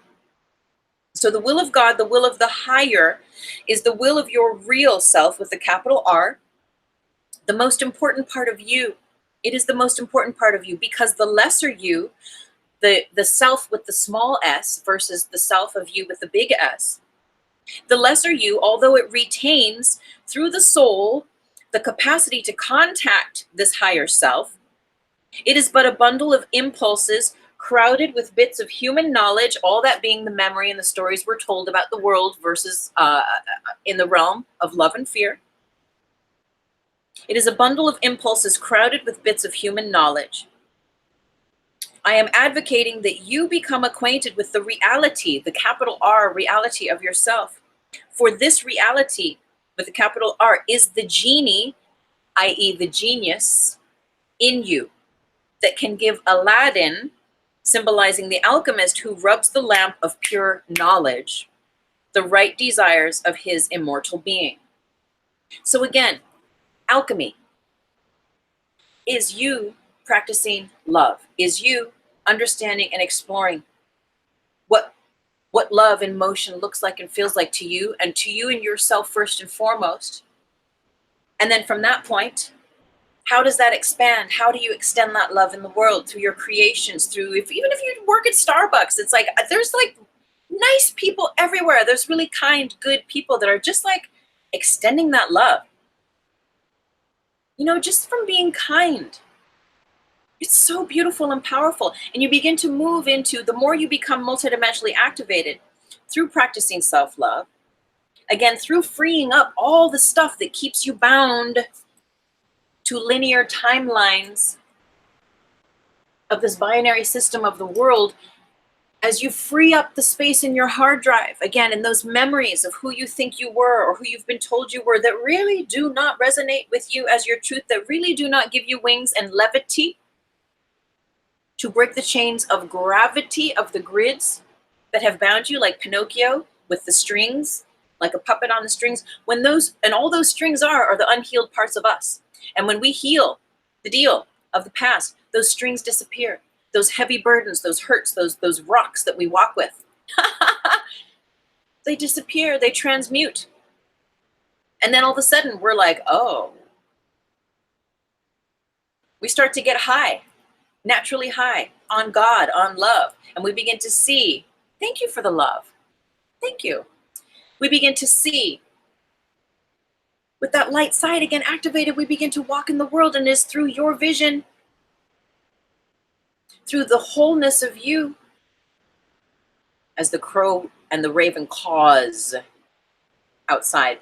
So the will of God, the will of the higher, is the will of your real self with the capital R, the most important part of you. It is the most important part of you because the lesser you, the self with the small s versus the self of you with the big S, the lesser you, although it retains through the soul the capacity to contact this higher self, it is but a bundle of impulses crowded with bits of human knowledge, all that being the memory and the stories we're told about the world versus in the realm of love and fear. It is a bundle of impulses crowded with bits of human knowledge. I am advocating that you become acquainted with the reality, the capital R reality of yourself. For this reality, with the capital R, is the genie, i.e. the genius, in you that can give Aladdin, symbolizing the alchemist who rubs the lamp of pure knowledge, the right desires of his immortal being. So again, alchemy is you practicing love, is you understanding and exploring what love in motion looks like and feels like to you and yourself first and foremost. And then from that point, how does that expand? How do you extend that love in the world through your creations, through even if you work at Starbucks, it's like there's like nice people everywhere. There's really kind, good people that are just like extending that love. You know, just from being kind. It's so beautiful and powerful. And you begin to move into, the more you become multidimensionally activated through practicing self-love, again, through freeing up all the stuff that keeps you bound to linear timelines of this binary system of the world, as you free up the space in your hard drive, again, in those memories of who you think you were or who you've been told you were that really do not resonate with you as your truth, that really do not give you wings and levity to break the chains of gravity of the grids that have bound you, like Pinocchio with the strings, like a puppet on the strings. When those, and all those strings are the unhealed parts of us. And when we heal the deal of the past, those strings disappear. Those heavy burdens, those hurts, those rocks that we walk with, they disappear, they transmute. And then all of a sudden we're like, oh, we start to get high, naturally high on God, on love. And we begin to see, thank you for the love. Thank you. We begin to see with that light side again activated, we begin to walk in the world, and it's through your vision, through the wholeness of you, as the crow and the raven caws outside.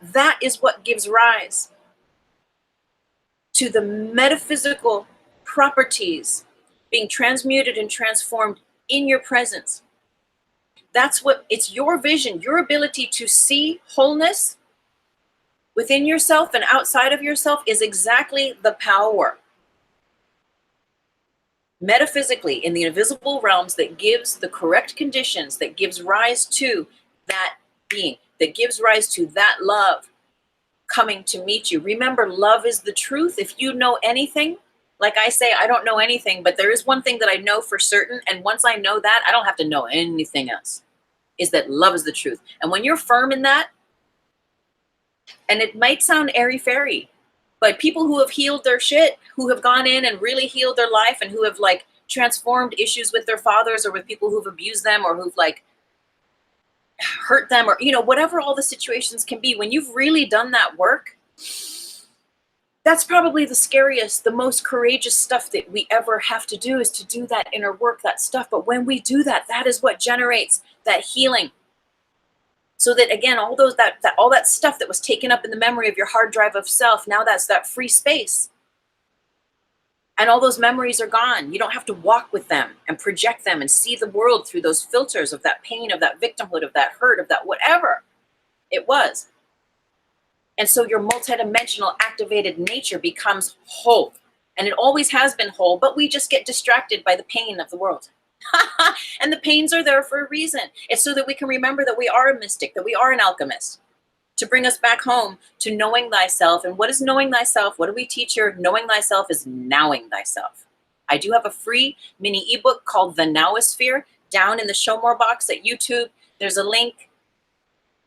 That is what gives rise to the metaphysical properties being transmuted and transformed in your presence. That's what, it's your vision, your ability to see wholeness within yourself and outside of yourself is exactly the power, metaphysically, in the invisible realms, that gives the correct conditions, that gives rise to that being, that gives rise to that love coming to meet you. Remember, love is the truth. If you know anything, like I say, I don't know anything, but there is one thing that I know for certain. And once I know that, I don't have to know anything else, is that love is the truth. And when you're firm in that, and it might sound airy-fairy, but people who have healed their shit, who have gone in and really healed their life, and who have like transformed issues with their fathers or with people who've abused them or who've like hurt them, or, you know, whatever all the situations can be, when you've really done that work, that's probably the scariest, the most courageous stuff that we ever have to do, is to do that inner work, that stuff. But when we do that, that is what generates that healing. So that again, all those all that stuff that was taken up in the memory of your hard drive of self, now that's that free space. And all those memories are gone. You don't have to walk with them and project them and see the world through those filters of that pain, of that victimhood, of that hurt, of that whatever it was. And so your multidimensional activated nature becomes whole. And it always has been whole, but we just get distracted by the pain of the world. And the pains are there for a reason. It's so that we can remember that we are a mystic, that we are an alchemist, to bring us back home to knowing thyself. And what is knowing thyself? What do we teach here? Knowing thyself is nowing thyself. I do have a free mini ebook called The NOWOSPHERE down in the Show More box at YouTube. There's a link.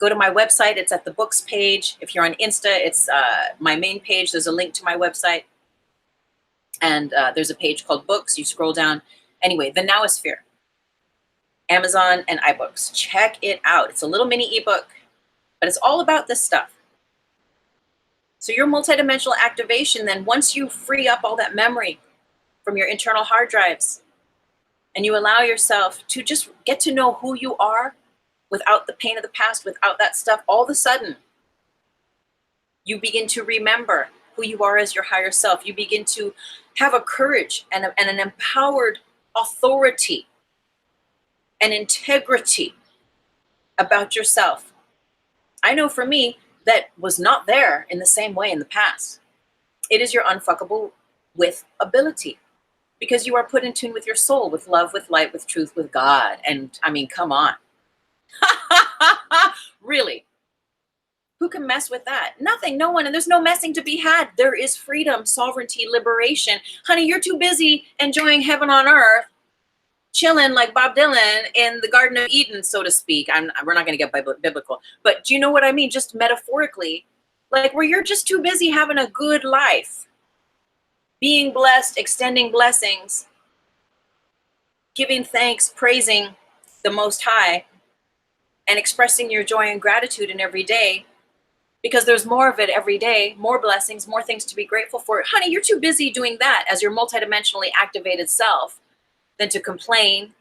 Go to my website. It's at the books page. If you're on Insta, it's my main page. There's a link to my website. And there's a page called books. You scroll down. Anyway, The NOWOSPHERE, Amazon and iBooks. Check it out. It's a little mini ebook, but it's all about this stuff. So your multidimensional activation, then once you free up all that memory from your internal hard drives, and you allow yourself to just get to know who you are without the pain of the past, without that stuff, all of a sudden, you begin to remember who you are as your higher self. You begin to have a courage and an empowered authority and integrity about yourself. I know for me, that was not there in the same way in the past. It is your unfuckable with ability, because you are put in tune with your soul, with love, with light, with truth, with God. And I mean, come on. Really? Who can mess with that? Nothing, no one. And there's no messing to be had. There is freedom, sovereignty, liberation. Honey, you're too busy enjoying heaven on earth, chilling like Bob Dylan in the Garden of Eden, so to speak. We're not going to get biblical, but do you know what I mean? Just metaphorically, like where you're just too busy having a good life, being blessed, extending blessings, giving thanks, praising the Most High, and expressing your joy and gratitude in every day, because there's more of it every day, more blessings, more things to be grateful for. Honey, you're too busy doing that as your multidimensionally activated self than to complain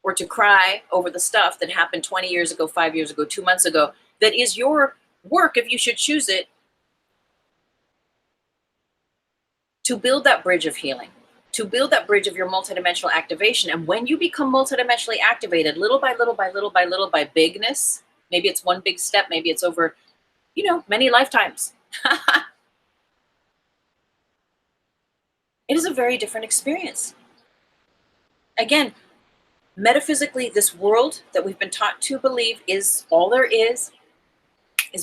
or to cry over the stuff that happened 20 years ago, 5 years ago, 2 months ago. That is your work, if you should choose it, to build that bridge of healing, to build that bridge of your multidimensional activation. And when you become multidimensionally activated, little by little by little by little by bigness, maybe it's one big step, maybe it's over, many lifetimes. It is a very different experience. Again, metaphysically, this world that we've been taught to believe is all there is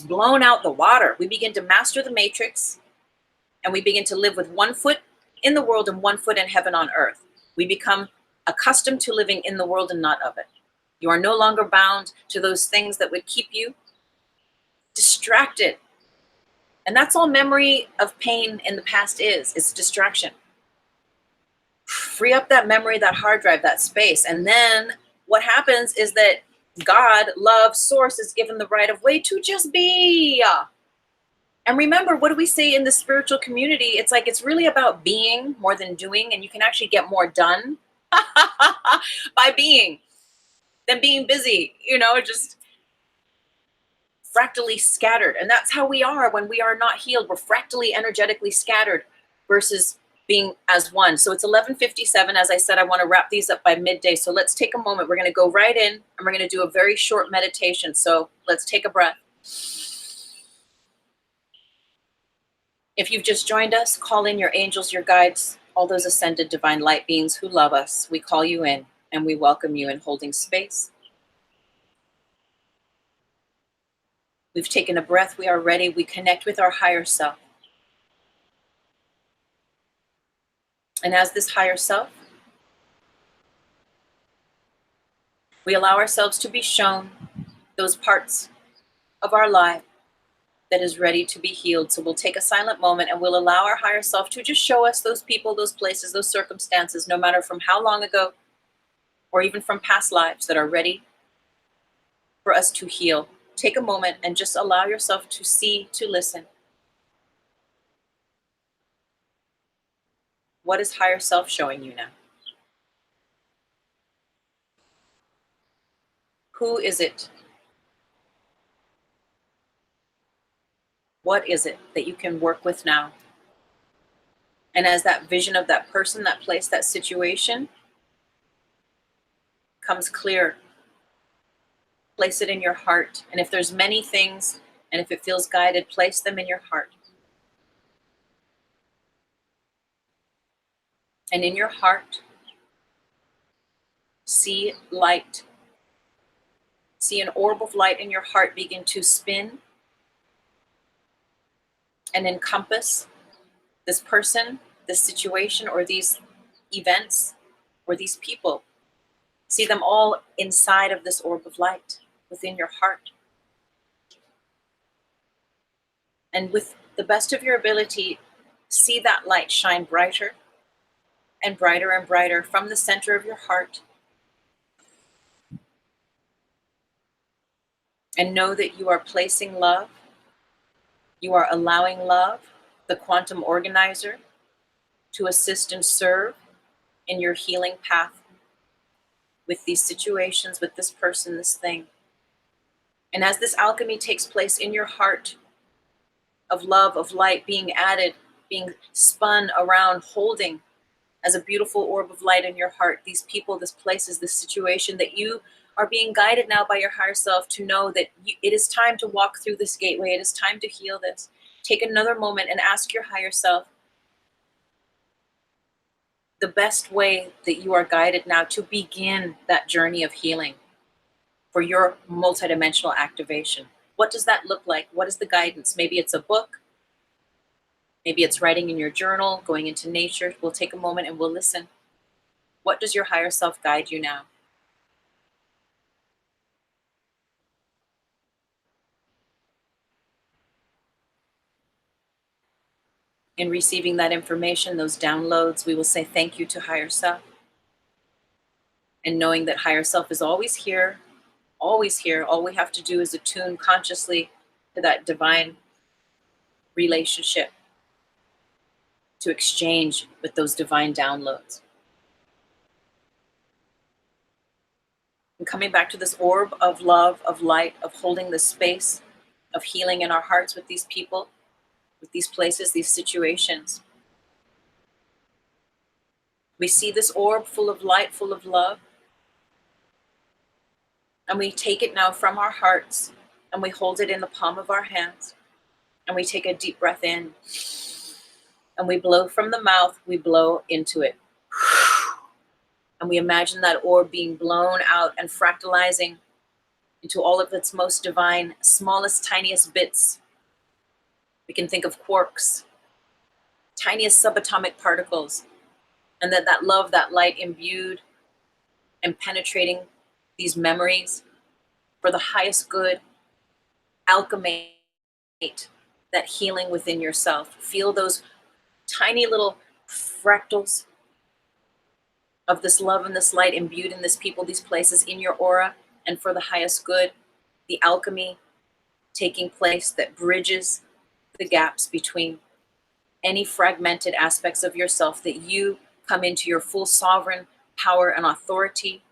blown out the water. We begin to master the matrix, and we begin to live with 1 foot in the world and 1 foot in heaven on earth. We become accustomed to living in the world and not of it. You are no longer bound to those things that would keep you distracted. And that's all memory of pain in the past is. It's distraction. Free up that memory, that hard drive, that space. And then what happens is that God, love, source is given the right of way to just be. And remember, what do we say in the spiritual community? It's like, it's really about being more than doing. And you can actually get more done by being than being busy, just fractally scattered. And that's how we are when we are not healed. We're fractally energetically scattered versus being as one. So it's 11:57. As I said, I want to wrap these up by midday. So let's take a moment. We're going to go right in and we're going to do a very short meditation. So let's take a breath. If you've just joined us, call in your angels, your guides, all those ascended divine light beings who love us. We call you in and we welcome you in holding space. We've taken a breath. We are ready. We connect with our higher self. And as this higher self, we allow ourselves to be shown those parts of our life that is ready to be healed. So we'll take a silent moment and we'll allow our higher self to just show us those people, those places, those circumstances, no matter from how long ago or even from past lives, that are ready for us to heal. Take a moment and just allow yourself to see, to listen. What is higher self showing you now? Who is it? What is it that you can work with now? And as that vision of that person, that place, that situation comes clear, place it in your heart. And if there's many things, and if it feels guided, place them in your heart. And in your heart, see light. See an orb of light in your heart begin to spin and encompass this person, this situation, or these events, or these people. See them all inside of this orb of light within your heart. And with the best of your ability, see that light shine brighter and brighter and brighter from the center of your heart. And know that you are placing love. You are allowing love, the quantum organizer, to assist and serve in your healing path with these situations, with this person, this thing. And as this alchemy takes place in your heart, of love, of light being added, being spun around, holding as a beautiful orb of light in your heart, these people, this places, this situation, that you are being guided now by your higher self to know that it is time to walk through this gateway. It is time to heal this. Take another moment and ask your higher self the best way that you are guided now to begin that journey of healing for your multidimensional activation. What does that look like? What is the guidance? Maybe it's a book. Maybe it's writing in your journal, going into nature. We'll take a moment and we'll listen. What does your higher self guide you now? In receiving that information, those downloads, we will say thank you to higher self. And knowing that higher self is always here, always here. All we have to do is attune consciously to that divine relationship, to exchange with those divine downloads. And coming back to this orb of love, of light, of holding the space of healing in our hearts with these people, with these places, these situations. We see this orb full of light, full of love. And we take it now from our hearts and we hold it in the palm of our hands. And we take a deep breath in. And we blow from the mouth, we blow into it. And we imagine that orb being blown out and fractalizing into all of its most divine, smallest, tiniest bits. We can think of quarks, tiniest subatomic particles, and that love, that light imbued and penetrating these memories for the highest good, alchemate that healing within yourself. Feel those tiny little fractals of this love and this light imbued in this people, these places in your aura, and for the highest good, the alchemy taking place that bridges the gaps between any fragmented aspects of yourself, that you come into your full sovereign power and authority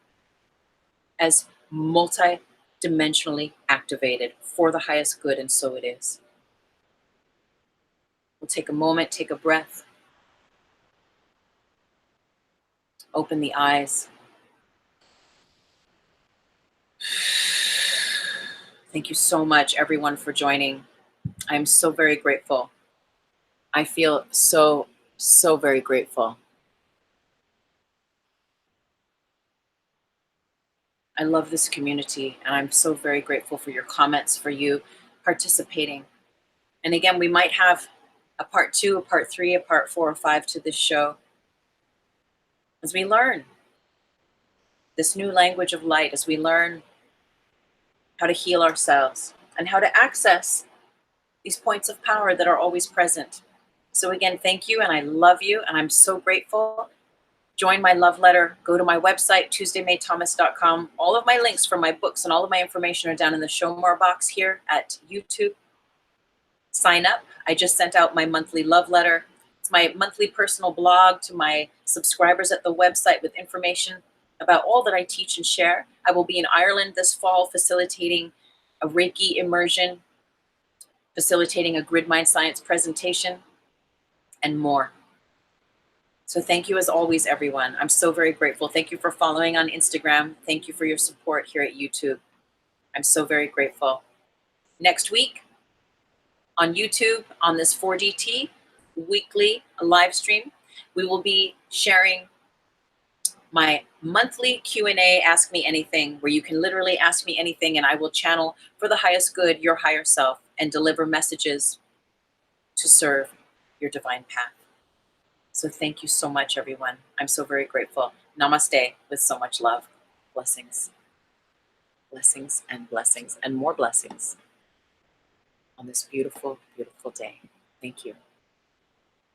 as multi-dimensionally activated for the highest good, and so it is. We'll take a moment, take a breath, open the eyes. Thank you so much, everyone, for joining. I'm so very grateful. I feel so very grateful. I love this community, and I'm so very grateful for your comments, for you participating. And again, we might have a part 2, a part 3, a part 4 or 5 to this show as we learn this new language of light, as we learn how to heal ourselves and how to access these points of power that are always present. So again, thank you, and I love you, and I'm so grateful. Join my love letter. Go to my website, tuesdaymaythomas.com. All of my links for my books and all of my information are down in the show more box here at YouTube. Sign up. I just sent out my monthly love letter. It's my monthly personal blog to my subscribers at the website with information about all that I teach and share. I will be in Ireland this fall facilitating a REIKI immersion, facilitating a grid mind science presentation, and more. So thank you as always, everyone. I'm so very grateful. Thank you for following on Instagram. Thank you for your support here at YouTube. I'm so very grateful. Next week on YouTube, on this 4DT weekly live stream, we will be sharing my monthly Q&A, Ask Me Anything, where you can literally ask me anything and I will channel for the highest good, your higher self, and deliver messages to serve your divine path. So thank you so much, everyone. I'm so very grateful. Namaste with so much love. Blessings. Blessings and more blessings on this beautiful, beautiful day. Thank you.